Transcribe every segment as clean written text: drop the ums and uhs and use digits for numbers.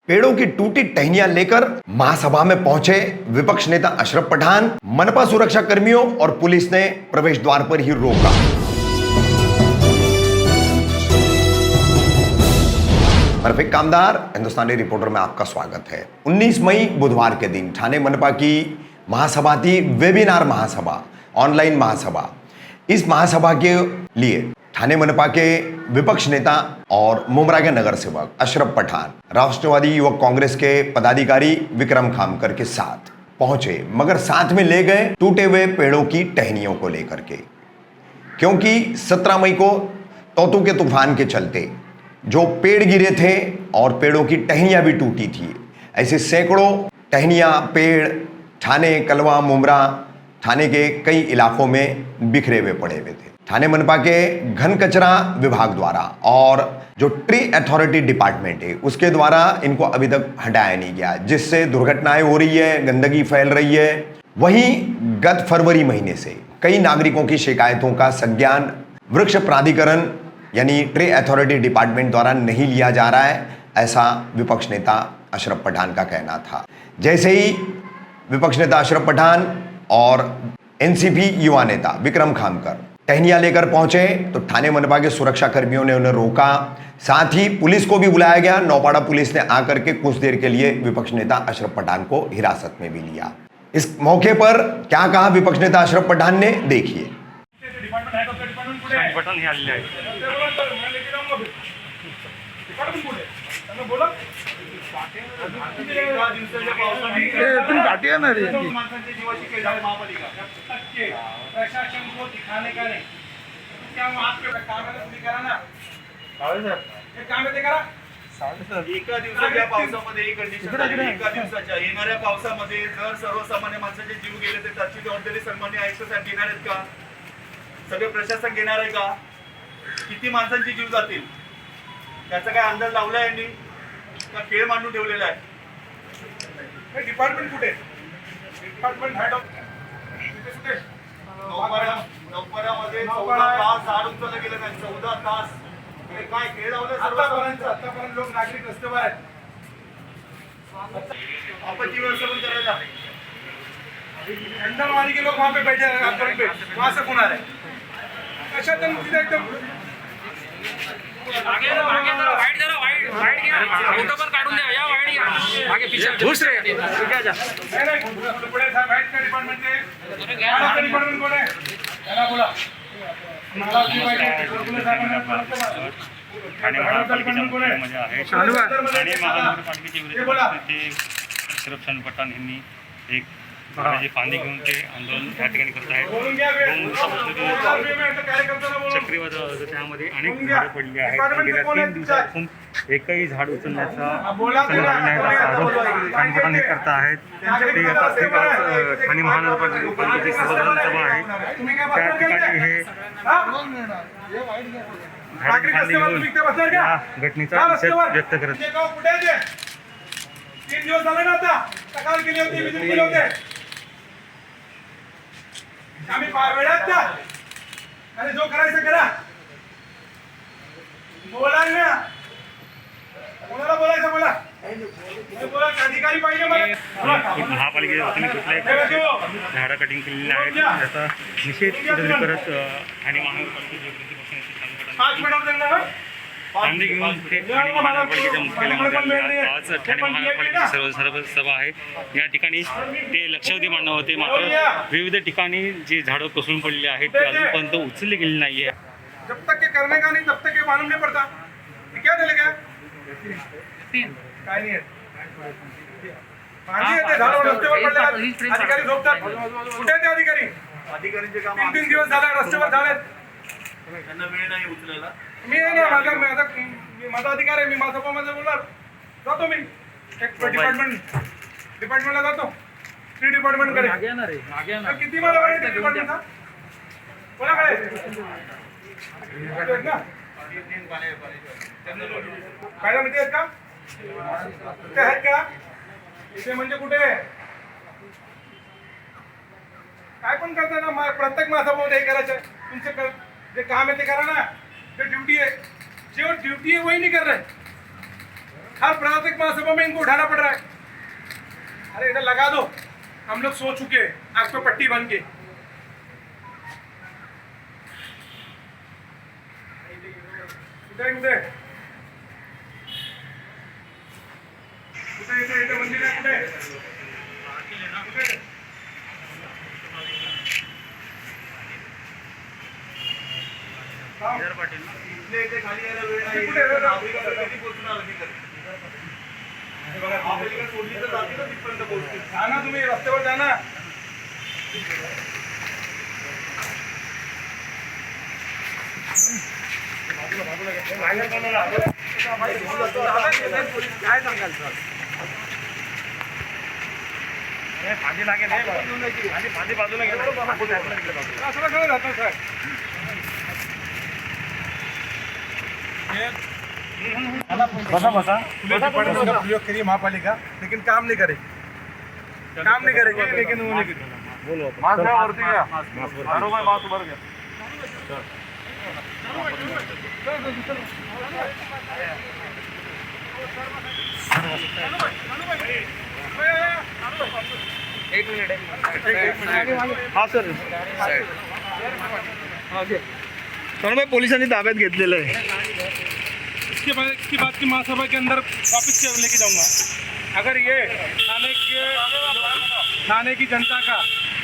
पेड़ों की टूटी टहनियां लेकर महासभा में पहुंचे विपक्ष नेता अशरफ पठान। मनपा सुरक्षा कर्मियों और पुलिस ने प्रवेश द्वार पर ही रोका। परफेक्ट कामदार हिंदुस्तानी रिपोर्टर में आपका स्वागत है। 19 मई बुधवार के दिन ठाणे मनपा की महासभा थी, वेबिनार महासभा, ऑनलाइन महासभा। इस महासभा के लिए ठाणे मनपा के विपक्ष नेता और मुमरा के नगर सेवक अशरफ पठान, राष्ट्रवादी युवक कांग्रेस के पदाधिकारी विक्रम खामकर के साथ पहुंचे, मगर साथ में ले गए टूटे हुए पेड़ों की टहनियों को लेकर के, क्योंकि 17 मई को तोतू के तूफान के चलते जो पेड़ गिरे थे और पेड़ों की टहनियां भी टूटी थी, ऐसे सैकड़ों टहनियां, पेड़ ठाणे, कलवा, मुमरा, ठाणे के कई इलाकों में बिखरे हुए पड़े हुए थे। ठाणे मनपा के घन कचरा विभाग द्वारा और जो ट्री अथॉरिटी डिपार्टमेंट है उसके द्वारा इनको अभी तक हटाया नहीं गया, जिससे दुर्घटनाएं हो रही है, गंदगी फैल रही है। वहीं गत फरवरी महीने से कई नागरिकों की शिकायतों का संज्ञान वृक्ष प्राधिकरण यानी ट्री अथॉरिटी डिपार्टमेंट द्वारा नहीं लिया जा रहा है, ऐसा विपक्ष नेता अशरफ पठान का कहना था। जैसे ही विपक्ष नेता अशरफ पठान और एनसीपी युवा नेता विक्रम खामकर टहनियां लेकर पहुंचे तो ठाणे मनपा के सुरक्षा कर्मियों ने उन्हें रोका। साथ ही पुलिस को भी बुलाया गया। नौपाड़ा पुलिस ने आकर के कुछ देर के लिए विपक्ष नेता अशरफ पठान को हिरासत में भी लिया। इस मौके पर क्या कहा विपक्ष नेता अशरफ पठान ने, देखिए। प्रशासन को दिखाने का नहीं, क्या वहाँ पे काम है तुम्ही करा ना, हे काम आहे ते करा। एका दिवसाच्या पावसामध्ये ही कंडिशन झाली। एका दिवसाच्या येणाऱ्या पावसामध्ये जर सर्वसामान्य माणसाचे जीव गेले तर त्याची जबाबदारी सन्मान्य आयुक्त साहेब घेणार आहेत का? सगळे प्रशासन घेणार आहे का? किती माणसांचे जीव जातील त्याचा काय अंदाज लावला यांनी का खेळ मांडून ठेवलेला आहे? हे डिपार्टमेंट कुठे? डिपार्टमेंट हेड ऑफ तिथे कुठे? नौकऱ्यामध्ये 14 तास झाड उचललं गेलं नाही। 14 तास हे काय खेळ लावलं? आतापर्यंत लोक नागरिक रस्त्यावर आहेत। आपत्ती व्यवस्थापन करायला अंदर वाली के लोग वहाँ पे बैठे हैं, आंदोलन पे वहाँ से कौन आ रहा है? अच्छा तुम सीधा एकदम आगे जरा वाइड घ्या, फोटो पण काढून द्या, या वाइड घ्या, आगे पीछे घुस रे क्या जा नहीं बड़े साहब हेड का डिपार्टमेंट है, मानव का डिपार्टमेंट कौन है? जरा बोला मानव की वाइड पुलिस साहब ठाणे महानगरपालिकेच्या मुख्यालयामध्ये आहे। ठाणे महानगरपालिकेचे विरोधी अशरफ पठान यांनी एक झाडाची फांदी घेऊन ते आंदोलन या ठिकाणी करत आहेत। 2 दिवसापासून चक्रीवादळ त्यामध्ये अनेक झाडं पडली आहेत। गेल्या 3 दिवसापासून एकही झाड उचलण्याचा आरोप ठाणे पठाण हे करत आहेत। ते आता ठाणे महानगरपालिकेची सर्वसाधारण सभा आहे, त्या ठिकाणी हे झाडाची फांदी घेऊन या घटनेचा निषेध व्यक्त करत आहेत। 3 दिवस झाले ना, आता तक्रार केली होती, विजिट केले होते आम्ही वेळात ना, आणि जो करायचं करा। बोला ना, कोणाला बोलायचं बोला, बोला अधिकारी पाहिजे मला। महापालिकेच्या वतीने कुठल्याही झाडं कटिंग केलेली आहेत, त्याचा निषेध करत ठाणे महानगरपालिकेचे 5 मिनिट देणार फांदी घेऊन ठाणे महानगरपालिकेच्या मुख्यालयामध्ये आज ठाणे महानगरपालिकेची सर्व सभा आहे। या ठिकाणी ते लक्षवेधी मांडणं होते, मात्र विविध ठिकाणी जी झाडं कोसळून पडलेली आहेत ती अजूनपर्यंत उचलली गेली नाही आहे। जब तक के करने का नहीं तब तक के मालूम नहीं पड़ता क्या चलेगा, काय नाही पाणी येते झाडावर रस्त्यावर पडले, अधिकारी झोपतात, कुठे ते अधिकारी? अधिकाऱ्यांचे काम 3 दिवस झाले रस्त्यावर झालेत, त्यांना वेळ नाही उचलायला। मी माझा अधिकार आहे, मी महासभामध्ये बोलणार, जातो मी एक डिपार्टमेंटला जातो, ट्री डिपार्टमेंट कडे किती मला वेळ आहे डिपार्टमेंटचा कोणाकडे ना काय माहिती आहेत का? ते आहेत का इथे? म्हणजे कुठे काय पण करता ना, प्रत्येक महासभामध्ये हे करायचं, तुमचं जे काम आहे ते करा ना, ते ड्यूटी है, जो ड्यूटी है वही नहीं कर रहे। हर प्रांतिक महासभा में इनको उठाना पड़ रहा है। अरे इधर लगा दो, हम लोग सो चुके हैं आग पे पट्टी बन के। कुठे मंदिर है कुठे? इथले इथे खाली यायला वेळ नाही. महापालिका कधी पोहोचणार अधिकारी? महापालिका सोडली तर जाते ना तिथपर्यंत पोहोचते. जाना, तुम्ही रस्त्यावर जाना. काय सांगाल सर? फांदी लागेल फांदी बाजूला गेलं असं कसं जातं सर? पुलिस डिपार्टमेंट का प्रयोग करिए महापालिका, लेकिन काम नहीं करेगी लेकिन वो नहीं बोलो हा सर भाई पोलिसांनी ताब्यात घेतलेलं आहे. इसके बाद की महासभा के अंदर वापस लेके जाऊंगा। अगर ये थाने की जनता का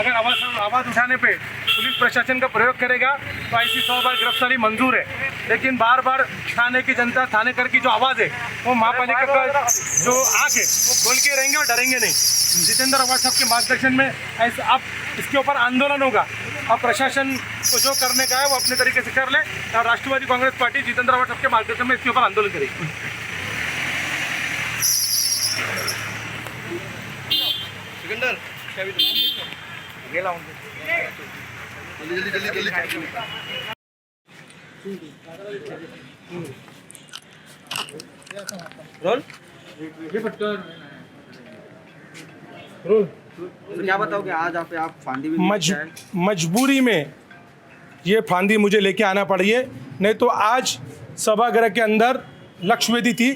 अगर आवाज़ उठाने पे पुलिस प्रशासन का प्रयोग करेगा तो ऐसी 100 बार गिरफ्तारी मंजूर है, लेकिन बार बार थाने की जनता, थानेकर की जो आवाज़ है वो महापालिका का जो आँख है वो खोल के रहेंगे और डरेंगे नहीं। जितेंद्र अवार्ड साहब के मार्गदर्शन में ऐसा अब इसके ऊपर आंदोलन होगा। अब प्रशासन को जो करने का है वो अपने तरीके से कर ले और राष्ट्रवादी कांग्रेस पार्टी जितेंद्र अवार्ड साहब के मार्गदर्शन में इसके ऊपर आंदोलन करेगी। तो क्या बताओगे आज आप फांदी में मजबूरी में ये फांदी मुझे लेके आना पड़ी है, नहीं तो आज सभागृह के अंदर लक्ष्यवेदी थी,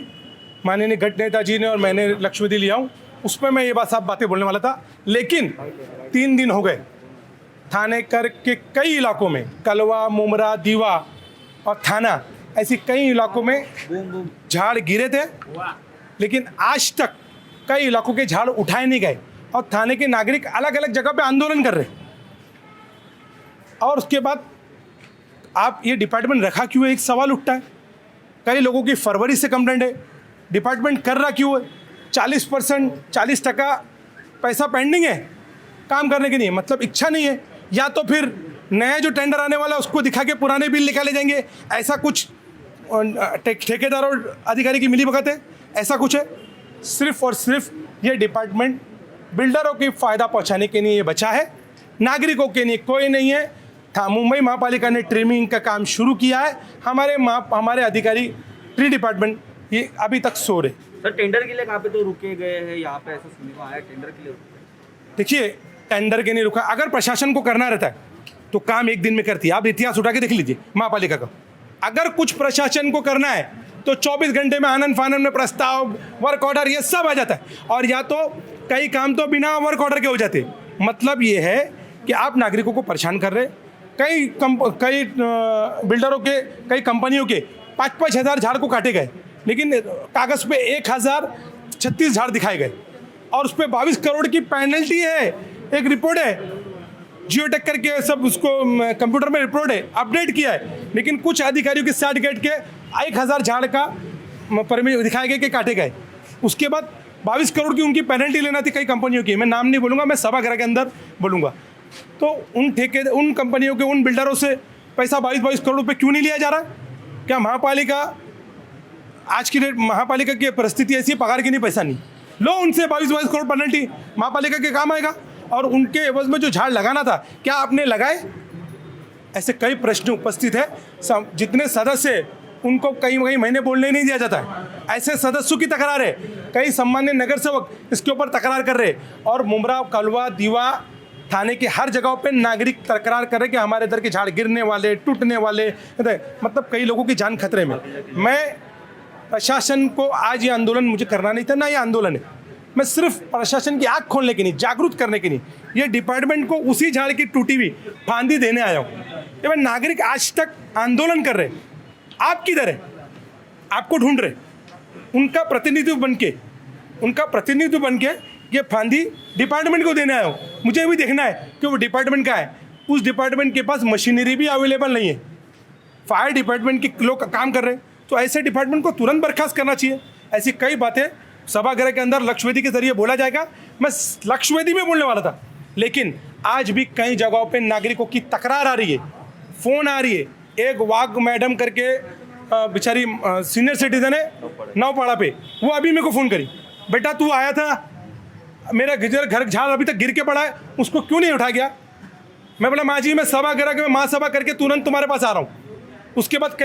माननीय गट नेता जी ने और मैंने लक्ष्यवेदी लिया हूँ, उसमें मैं ये बातें बोलने वाला था। लेकिन 3 दिन हो गए थानेकर के कई इलाकों में, कलवा, मुमरा, दीवा और थाना, ऐसी कई इलाकों में झाड़ गिरे थे, लेकिन आज तक कई इलाकों के झाड़ उठाए नहीं गए और थाने के नागरिक अलग अलग जगह पे आंदोलन कर रहे। और उसके बाद आप ये डिपार्टमेंट रखा क्यों है, एक सवाल उठता है। कई लोगों की फरवरी से कंप्लेंट है, डिपार्टमेंट कर रहा क्यों है? 40% पैसा पेंडिंग है, काम करने के नहीं, मतलब इच्छा नहीं है, या तो फिर नया जो टेंडर आने वाला है उसको दिखा के पुराने बिल निकाले जाएंगे, ऐसा कुछ ठेकेदार और अधिकारी की मिलीभगत है, ऐसा कुछ है। सिर्फ और सिर्फ ये डिपार्टमेंट बिल्डरों की फ़ायदा पहुंचाने के लिए बचा है, नागरिकों के लिए कोई नहीं है। मुंबई महापालिका ने ट्रिमिंग का काम शुरू किया है, हमारे अधिकारी ट्री डिपार्टमेंट ये अभी तक सो रहे। सर टेंडर के लिए कहाँ पे तो रुके गए हैं, यहाँ पे ऐसा सुनने को आया टेंडर के लिए रुके। देखिए टेंडर के नहीं रुका, अगर प्रशासन को करना रहता है तो काम एक दिन में करती है। आप इतिहास उठा के देख लीजिए महापालिका का, अगर कुछ प्रशासन को करना है तो 24 घंटे में आनंद फानंद में प्रस्ताव, वर्क ऑर्डर, ये सब आ जाता है। और या तो कई काम तो बिना वर्क ऑर्डर के हो जाते। मतलब ये है कि आप नागरिकों को परेशान कर रहे। कई बिल्डरों के, कई कंपनियों के 5-5 हज़ार झाड़ को काटे गए, लेकिन कागज़ पे 1036 झाड़ दिखाए गए और उस पर 22 करोड़ की पेनल्टी है। एक रिपोर्ट है, जियो टेक करके सब उसको कंप्यूटर में रिपोर्ट है, अपडेट किया है, लेकिन कुछ अधिकारियों के सर्टिफिकेट के 1000 झाड़ का परमिट दिखाए गए कि काटे गए। उसके बाद 22 करोड़ की उनकी पेनल्टी लेना थी कई कंपनियों की, मैं नाम नहीं बोलूँगा, मैं सभागृह के अंदर बोलूँगा। तो उन कंपनियों के, उन बिल्डरों से पैसा 22 करोड़ रुपये क्यों नहीं लिया जा रहा है? क्या महापालिका, आज की डेट महापालिका की परिस्थिति ऐसी, पगार की नहीं, पैसा नहीं, लो उनसे 22 करोड़ पेनल्टी, महापालिका के काम आएगा। और उनके एवज में जो झाड़ लगाना था क्या आपने लगाए? ऐसे कई प्रश्न उपस्थित है। जितने सदस्य उनको कई महीने बोलने नहीं दिया जाता है, ऐसे सदस्यों की तकरार है। कई सम्मान्य नगर सेवक इसके ऊपर तकरार कर रहे और मुमरा, कलवा, दीवा थाने के हर जगहों पे नागरिक तकरार कर रहे कि हमारे इधर के झाड़ गिरने वाले, टूटने वाले, मतलब कई लोगों की जान खतरे में। मैं प्रशासन को आज ये आंदोलन मुझे करना नहीं था, ना ये आंदोलन है। मैं सिर्फ प्रशासन की आँख खोलने के नहीं, जागरूक करने के नहीं, ये डिपार्टमेंट को उसी झाड़ की टूटी हुई फांदी देने आया हूँ। ये मैं नागरिक आज तक आंदोलन कर रहे, आप किधर है? आपको ढूंढ रहे, उनका प्रतिनिधित्व बन के ये फांदी डिपार्टमेंट को देने आया हूँ। मुझे भी देखना है कि वो डिपार्टमेंट का है। उस डिपार्टमेंट के पास मशीनरी भी अवेलेबल नहीं है, फायर डिपार्टमेंट के लोग काम कर रहे हैं, तो ऐसे डिपार्टमेंट को तुरंत बर्खास्त करना चाहिए। ऐसी कई बातें सभागृह के अंदर लक्ष्यवेदी के जरिए बोला जाएगा। मैं लक्ष्यवेदी में बोलने वाला था, लेकिन आज भी कई जगहों पे नागरिकों की तकरार आ रही है, फ़ोन आ रही है। एक वाघ मैडम करके बेचारी सीनियर सिटीजन है नौपाड़ा पे, वो अभी मेरे को फ़ोन करी, बेटा तू आया था, मेरा घर झाड़ अभी तक गिर के पड़ा है, उसको क्यों नहीं उठा गया? मैं बोला माँ जी मैं सभागृह के महासभा करके तुरंत तुम्हारे पास आ रहा हूँ। उसके बाद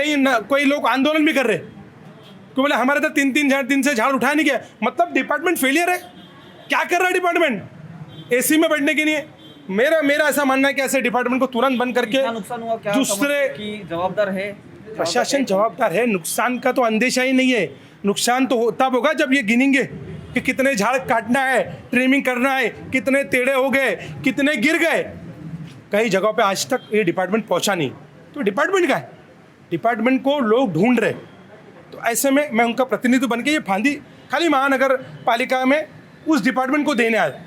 कोई लोग आंदोलन भी कर रहे, क्यों बोले हमारे तो 3 दिन से झाड़ उठाया नहीं गया। मतलब डिपार्टमेंट फेलियर है। क्या कर रहा है डिपार्टमेंट? एसी में बैठने के लिए मेरा ऐसा मानना है कि ऐसे डिपार्टमेंट को तुरंत बंद करके नुकसान हुआ क्या दूसरे की जवाबदार है? प्रशासन जवाबदार है। नुकसान का तो अंदेशा ही नहीं है। नुकसान तो तब होगा जब ये गिनेंगे कि कितने झाड़ काटना है, ट्रिमिंग करना है, कितने टेढ़े हो गए, कितने गिर गए। कई जगहों पे आज तक ये डिपार्टमेंट पहुंचा नहीं, तो डिपार्टमेंट का है, डिपार्टमेंट को लोग ढूंढ रहे। तो ऐसे में मैं उनका प्रतिनिधित्व बन के ये फांदी खाली महानगर पालिका में उस डिपार्टमेंट को देने आया।